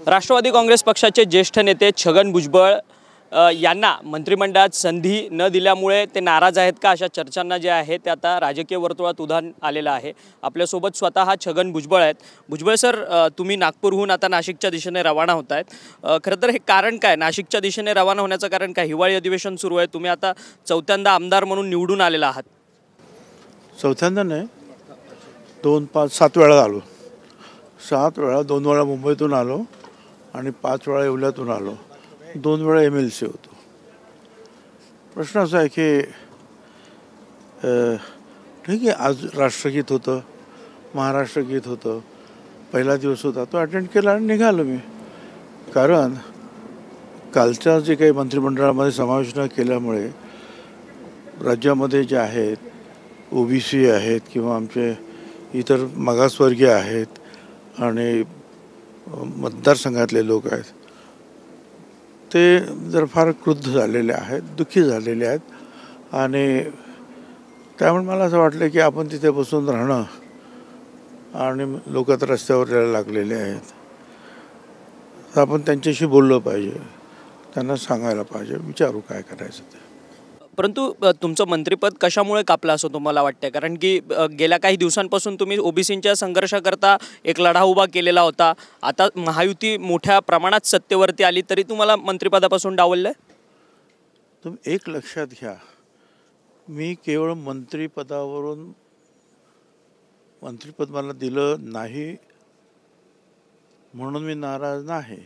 राष्ट्रवादी काँग्रेस पक्षाचे ज्येष्ठ नेते छगन भुजबळ यांना मंत्रिमंडळात संधी न दिल्यामुळे ते नाराज आहेत का, अशा चर्चांना जे आहे ते आता राजकीय वर्तुळात उधाण आलेलं आहे। आपल्यासोबत स्वतः छगन भुजबळ आहेत। भुजबळ सर, तुम्ही नागपूरहून आता नाशिकच्या दिशेने रवाना होत आहेत। खरं तर हे कारण काय, नाशिकच्या दिशेने रवाना होण्याचं कारण काय? हिवाळी अधिवेशन सुरू आहे, तुम्ही आता चौथ्यांदा आमदार म्हणून निवडून आलेला आहात। चौथ्यांदा नाही, 2, 5, 7 वेळा आलो। 7 वेळा, 2 वेळा मुंबईतून आलो आणि 5 वेळा येवल्यातून आलो। 2 वेळा MLC होतो। प्रश्न असा आहे की ठीक आहे, आज राष्ट्रगीत होतं, महाराष्ट्रगीत होतं, पहिला दिवस होता, तो अटेंड केला आणि निघालो मी। कारण कालच्या जे काही मंत्रिमंडळामध्ये समावेश न केल्यामुळे राज्यामध्ये जे आहेत OBC आहेत किंवा आमचे इतर मागासवर्गीय आहेत आणि मतदारसंघातले लोक आहेत, ते जर फार क्रुद्ध झालेले आहेत, दुःखी झालेले आहेत आणि त्यामुळे मला असं वाटलं की आपण तिथे बसून राहणं, आणि लोक तर रस्त्यावर यायला लागलेले आहेत, तर आपण त्यांच्याशी बोललं पाहिजे, त्यांना सांगायला पाहिजे, विचारू काय करायचं ते। परंतु तुमचं मंत्रिपद कशामुळे कापलं असं तुम्हाला वाटतं? कारण की गेल्या काही दिवसांपासून तुम्ही OBCच्या संघर्षाकरता एक लढा उभा केलेला होता। आता महायुती मोठ्या प्रमाणात सत्तेवरती आली तरी तुम्हाला मंत्रिपदापासून डावललंय? तुम्ही एक लक्षात घ्या, मी केवळ मंत्रिपद मला दिलं नाही म्हणून मी नाराज नाही।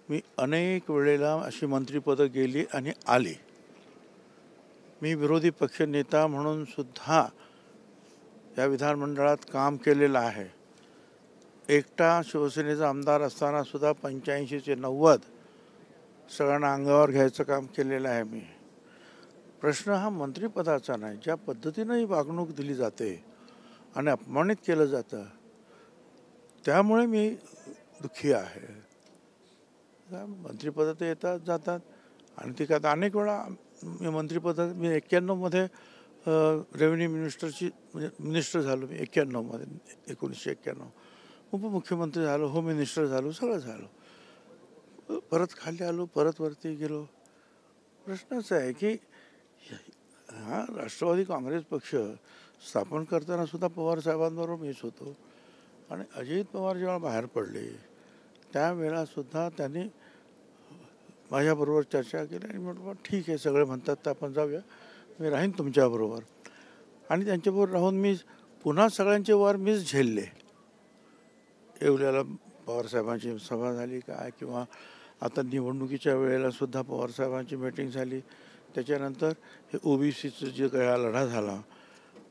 मी अनेक वेळेला अशी मंत्रिपदं गेली आणि आली। मी विरोधी पक्षनेता म्हणून सुद्धा या विधानमंडळात काम केलेलं आहे। एकटा शिवसेनेचा आमदार असताना सुद्धा 85 ते 90 सगळ्यांना अंगावर घ्यायचं काम केलेलं आहे मी। प्रश्न हा मंत्रिपदाचा नाही, ज्या पद्धतीनं ही वागणूक दिली जाते आणि अपमानित केलं जातं, त्यामुळे मी दुःखी आहे। मंत्रिपद ते येतात जातात आणि ती काय अनेक वेळा मी मी 91 मध्ये रेव्हेन्यू मिनिस्टर झालो। मी 91 मध्ये, 1991 उपमुख्यमंत्री झालो, होम मिनिस्टर झालो, सगळं झालो, परत खाली आलो, परत वरती गेलो। प्रश्न असा आहे की हा राष्ट्रवादी काँग्रेस पक्ष स्थापन करताना सुद्धा पवार साहेबांबरोबर मीच होतो आणि अजित पवार जेव्हा बाहेर पडले त्यावेळेला सुद्धा त्यांनी माझ्याबरोबर चर्चा केली आणि म्हटलं ठीक आहे, सगळे म्हणतात तर आपण जाऊया, मी राहीन तुमच्याबरोबर। आणि त्यांच्याबरोबर राहून मी पुन्हा सगळ्यांचे वार मीच झेलले। येवल्याला पवारसाहेबांची सभा झाली काय, किंवा आता निवडणुकीच्या वेळेला सुद्धा पवारसाहेबांची मीटिंग झाली, त्याच्यानंतर हे OBCचं जे काही लढा झाला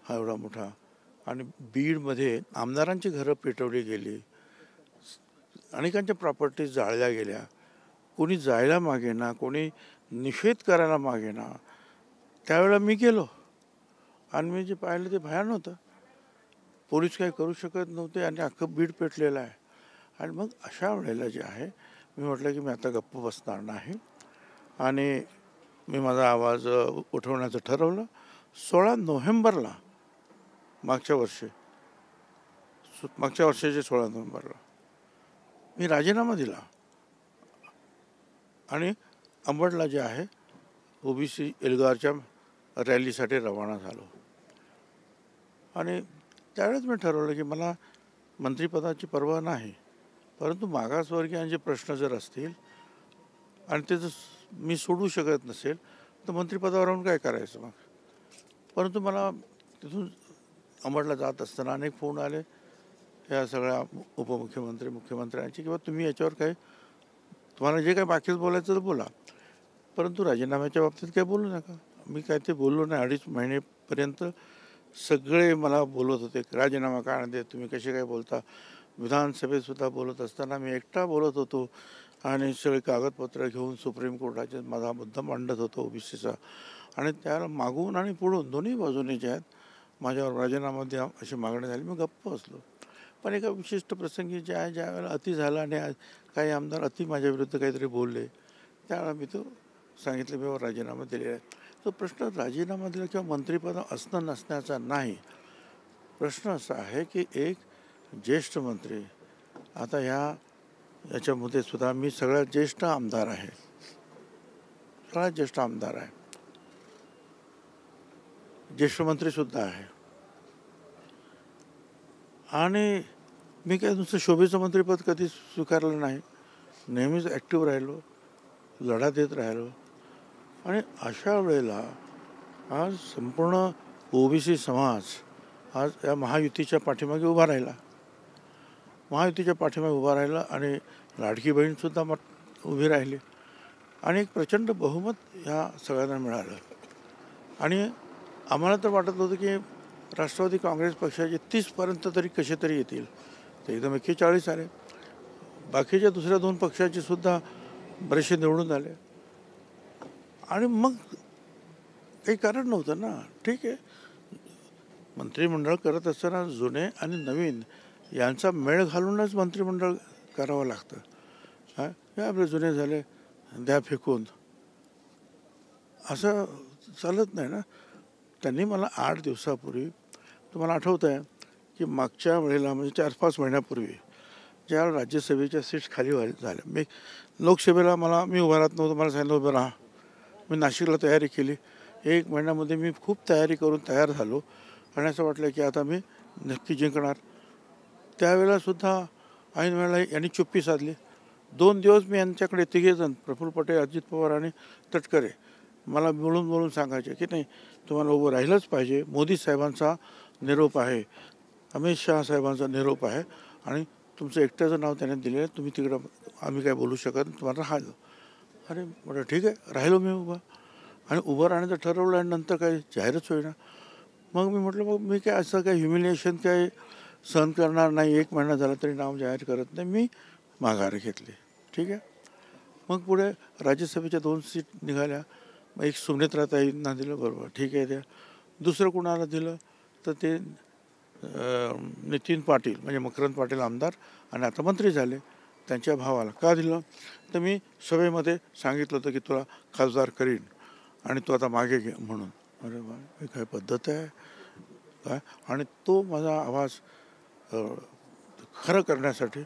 हा एवढा मोठा, आणि बीडमध्ये आमदारांची घरं पेटवली गेली, अनेकांच्या प्रॉपर्टीज जाळल्या गेल्या, कोणी जायला मागे ना, कोणी निषेध करायला मागे ना, त्यावेळेला मी गेलो आणि मी जे पाहिलं ते भयान होतं। पोलीस काही करू शकत नव्हते आणि अख्खं बीड पेटलेलं आहे। आणि मग अशा वेळेला जे आहे मी म्हटलं की मी आता गप्प बसणार नाही आणि मी माझा आवाज उठवण्याचं ठरवलं। 16 नोव्हेंबरला मागच्या वर्षाच्या 16 नोव्हेंबरला मी राजीनामा दिला आणि अंबडला जे आहे OBC एल्गारच्या रॅलीसाठी रवाना झालो। आणि त्यावेळेस मी ठरवलं की मला मंत्रिपदाची पर्वा नाही, परंतु मागासवर्गीयांचे प्रश्न जर असतील आणि ते जर मी सोडू शकत नसेल तर मंत्रिपदावर राहून काय करायचं मग। परंतु मला तिथून अंबडला जात असताना अनेक फोन आले या सगळ्या उपमुख्यमंत्री मुख्यमंत्र्यांचे, किंवा तुम्ही याच्यावर काय, तुम्हाला जे काही बाकीच बोलायचं तर बोला, परंतु राजीनाम्याच्या बाबतीत काही बोलू नका। मी काय ते बोललो नाही। 2.5 महिनेपर्यंत सगळे मला बोलत होते, राजीनामा का नाही देत, तुम्ही कसे काय बोलता। विधानसभेत सुद्धा बोलत असताना मी एकटा बोलत होतो आणि सगळे कागदपत्र घेऊन सुप्रीम कोर्टाचे माझा मुद्दा मांडत होतो OBCचा, आणि त्याला मागून आणि पुढून दोन्ही बाजूने जे आहेत माझ्यावर राजीनामा द्या अशी मागणी झाली। मी गप्प बसलो। पण एका विशिष्ट प्रसंगी ज्या वेळेला अति झाला आणि काही आमदार अति माझ्या विरुद्ध काहीतरी बोलले, त्यावेळेला मी तो सांगितलं मी राजीनामा दिलेला आहे। तो प्रश्न राजीनामा दिला किंवा मंत्रिपद असणं नसण्याचा नाही, प्रश्न असा आहे की एक ज्येष्ठ मंत्री आता ह्या याच्यामध्ये सुद्धा मी सगळ्यात ज्येष्ठ आमदार आहे, सगळ्यात ज्येष्ठ आमदार आहे, ज्येष्ठ मंत्रीसुद्धा आहे. आणि मी काय नुसतं शोभेचं मंत्रिपद कधी स्वीकारलं नाही, नेहमीच ॲक्टिव्ह राहिलो, लढा देत राहिलो. आणि अशा वेळेला आज संपूर्ण ओबीसी समाज आज या महायुतीच्या पाठीमागे उभा राहिला, महायुतीच्या पाठीमागे उभा राहिला. आणि लाडकी बहीणसुद्धा उभी राहिली आणि एक प्रचंड बहुमत ह्या सगळ्यांना मिळालं. आणि आम्हाला तर वाटत होतं की राष्ट्रवादी काँग्रेस पक्षाचे 30पर्यंत तरी कसे तरी येतील, ते एकदम 41 आले. बाकीच्या दुसऱ्या 2 पक्षाचे सुद्धा बरेचसे निवडून आले. आणि मग काही कारण नव्हतं ना. ठीक आहे, मंत्रिमंडळ करत असताना जुने आणि नवीन यांचा मेळ घालूनच मंत्रिमंडळ करावं लागतं. हे आपले जुने झाले द्या फेकून, असं चालत नाही ना. त्यांनी मला 8 दिवसापूर्वी, तुम्हाला आठवतं आहे की मागच्या वेळेला म्हणजे 4-5 महिन्यापूर्वी ज्यावेळेला राज्यसभेच्या सीट्स खाली झाल्या, मी लोकसभेला मी उभा राहत नव्हतो, मला सांगितलं उभं राहा. मी नाशिकला तयारी केली, 1 महिन्यामध्ये मी खूप तयारी करून तयार झालो आणि असं वाटलं की आता मी नक्की जिंकणार. त्यावेळेलासुद्धा ऐन वेळेला यांनी चुप्पी साधली. 2 दिवस मी यांच्याकडे तिघेजण, प्रफुल्ल पटेल, अजित पवार आणि तटकरे, मला बोलून सांगायचे की नाही, तुम्हाला उभं राहिलंच पाहिजे. मोदी साहेबांचा निरोप आहे, अमित शहा साहेबांचा निरोप आहे आणि तुमचं एकट्याचं नाव त्याने दिलेलं आहे, तुम्ही तिकडं, आम्ही काय बोलू शकत नाही, तुम्हाला राहिलो. अरे म्हटलं ठीक आहे, राहिलो मी उभा. आणि उभं राहण्याचं ठरवलं आणि नंतर काही जाहीरच होईना. मग मी म्हटलं मग मी काय असं काही ह्युमिलिएशन काही सहन करणार नाही, 1 महिना झाला तरी नाव जाहीर करत नाही. मी माघार घेतली. ठीक आहे. मग पुढे राज्यसभेच्या 2 सीट निघाल्या. मग एक सुनेत्राताईंना दिलं, बरोबर ठीक आहे द्या. दुसरं कुणाला दिलं तर ते नितीन पाटील, म्हणजे मकरंद पाटील आमदार आणि आता मंत्री झाले, त्यांच्या भावाला का दिलं. तर मी सभेमध्ये सांगितलं होतं की तुला खासदार करीन आणि तू आता मागे घे म्हणून. अरे बा, हे काय पद्धत आहे काय. आणि तो माझा आवाज खरं करण्यासाठी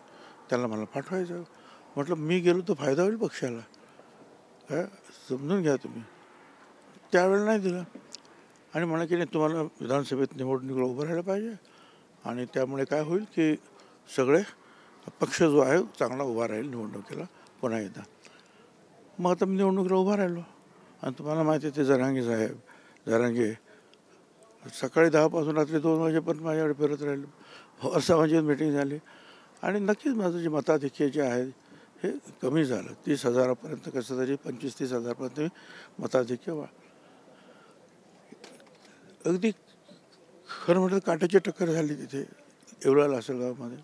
त्याला मला पाठवायचं. म्हटलं मी गेलो तर फायदा होईल पक्षाला, काय समजून घ्या तुम्ही. त्यावेळेला नाही दिलं आणि म्हणा की नाही, तुम्हाला विधानसभेत निवडणुकीला उभं राहायला पाहिजे आणि त्यामुळे काय होईल की सगळे पक्ष जो आहे चांगला उभा राहील निवडणुकीला पुन्हा एकदा. मग आता मी निवडणुकीला उभा राहिलो आणि तुम्हाला माहिती आहे ते जरांगे सकाळी 10 पासून रात्री 2 वाजेपर्यंत माझ्याकडे फिरत राहिलो. वर्षा माझी मीटिंग झाली आणि नक्कीच माझं जे मताधिक्य जे आहे हे कमी झालं. 30,000पर्यंत कसं तरी 25-30,000पर्यंत मी मताधिक्य अगदी खरं म्हटलं काट्याची टक्कर झाली तिथे येवला लासलगावमध्ये.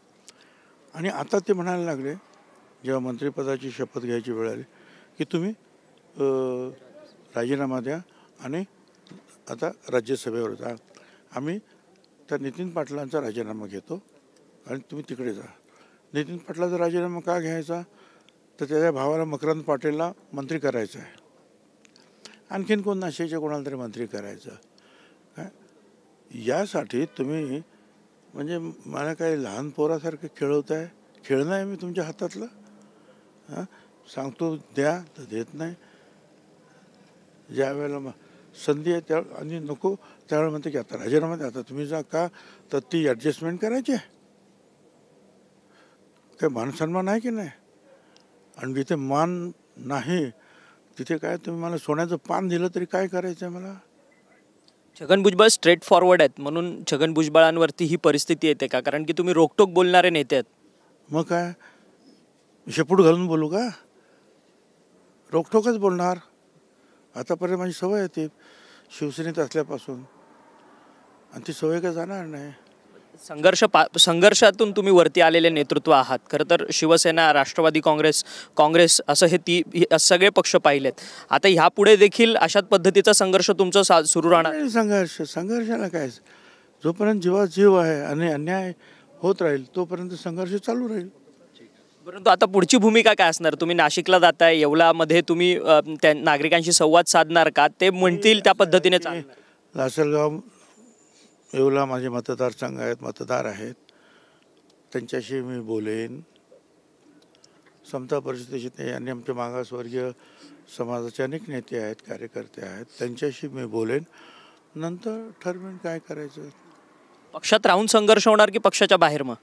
आणि आता ते म्हणायला लागले जेव्हा मंत्रिपदाची शपथ घ्यायची वेळ आली की तुम्ही राजीनामा द्या आणि आता राज्यसभेवर जा. आम्ही त्या नितीन पाटलांचा राजीनामा घेतो आणि तुम्ही तिकडे जा. नितीन पाटलाचा राजीनामा का घ्यायचा तर त्याच्या भावाला मकरंद पाटीलला मंत्री करायचं आहे, आणखीन कोण नाशिकच्या कोणाला तरी मंत्री करायचं. काय यासाठी तुम्ही म्हणजे मला काही लहान पोरासारखं खेळवत आहे. खेळणं आहे मी तुमच्या हातातलं. सांगतो द्या तर देत नाही. ज्या वेळेला संधी आहे त्या आणि नको त्यावेळेला म्हणते की आता राजीनामा द्या, आता तुम्ही जा. का तर ती ॲडजस्टमेंट करायची आहे. काय मान सन्मान आहे की नाही. आणि जिथे मान नाही तिथे काय तुम्ही मला सोन्याचं पान दिलं तरी काय करायचं आहे मला. छगन भुजबळ स्ट्रेट फॉरवर्ड आहेत म्हणून छगन भुजबळांवरती ही परिस्थिती येते का, कारण की तुम्ही रोकटोक बोलणारे नेते आहेत. मग काय शेपूट घालून बोलू का, रोकटोकच बोलणार. आतापर्यंत माझी सवय आहे ती शिवसेनेत असल्यापासून आणि ती सवय काय जाणार नाही. संघर्षातून तुम्ही वरती आलेले नेतृत्व आहात. खरं तर शिवसेना, राष्ट्रवादी काँग्रेस असं हे सगळे पक्ष पाहिलेत. आता ह्यापुढे देखील अशाच पद्धतीचा संघर्ष तुमचा सुरू राहणार. संघर्षाला काय, जोपर्यंत जीवात जीव आहे आणि अन्याय होत राहील तोपर्यंत संघर्ष चालू राहील. परंतु आता पुढची भूमिका काय असणार. तुम्ही नाशिकला जाताय, येवलामध्ये तुम्ही त्या नागरिकांशी संवाद साधणार का, ते म्हणतील त्या पद्धतीने चालणार. लासलगाव येवला माझे मतदारसंघ आहेत, मतदार आहेत, त्यांच्याशी मी बोलेन. समता परिषदेचे ते आणि आमचे मागासवर्गीय समाजाचे अनेक नेते आहेत, कार्यकर्ते आहेत, त्यांच्याशी मी बोलेन. नंतर ठरवेन काय करायचं. पक्षात राहून संघर्ष होणार की पक्षाच्या बाहेर? मग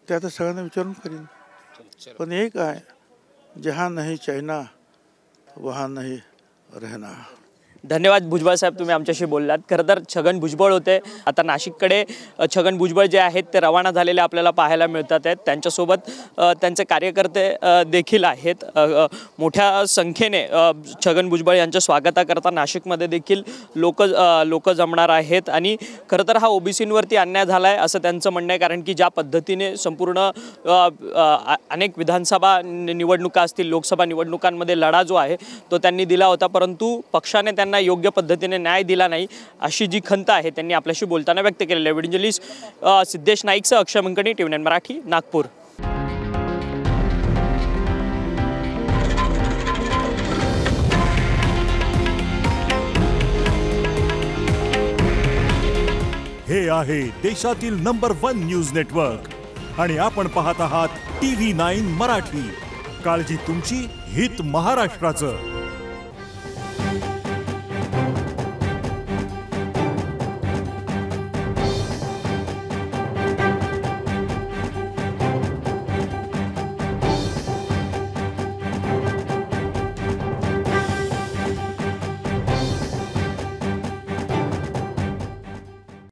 ते आता सगळ्यांना विचारून करीन. पण एक आहे, जहाँ नहीं चाइना वहाँ नहीं रहना. धन्यवाद भुजबळ साहेब, तुम्ही आमच्याशी बोललात. खरं तर छगन भुजबळ होते. आता नाशिककडे छगन भुजबळ जे आहेत ते रवाना झालेले आपल्याला पाहायला मिळतात आहेत. त्यांच्यासोबत त्यांचे कार्यकर्ते देखील आहेत. मोठ्या संख्येने छगन भुजबळ यांच्या स्वागताकरता नाशिकमध्ये देखील लोक जमणार आहेत. आणि खरं तर हा ओबीसींवरती अन्याय झाला आहे असं त्यांचं म्हणणं आहे. कारण की ज्या पद्धतीने संपूर्ण अनेक विधानसभा निवडणुका असतील, लोकसभा निवडणुकांमध्ये लढा जो आहे तो त्यांनी दिला होता, परंतु पक्षाने त्यांना योग्य पद्धतीने न्याय दिला नाही अशी जी खंत आहे त्यांनी आपल्याशी बोलताना व्यक्त केलेली आहे. व्हिडिओ जर्नलिस्ट सिद्धेश नाईकसह अक्षय मंकणी, TV9 मराठी, नागपूर. हे आहे देशातील नंबर 1 न्यूज नेटवर्क आणि आपण पाहत आहात TV9 मराठी. काळजी तुमची, हित महाराष्ट्राचं.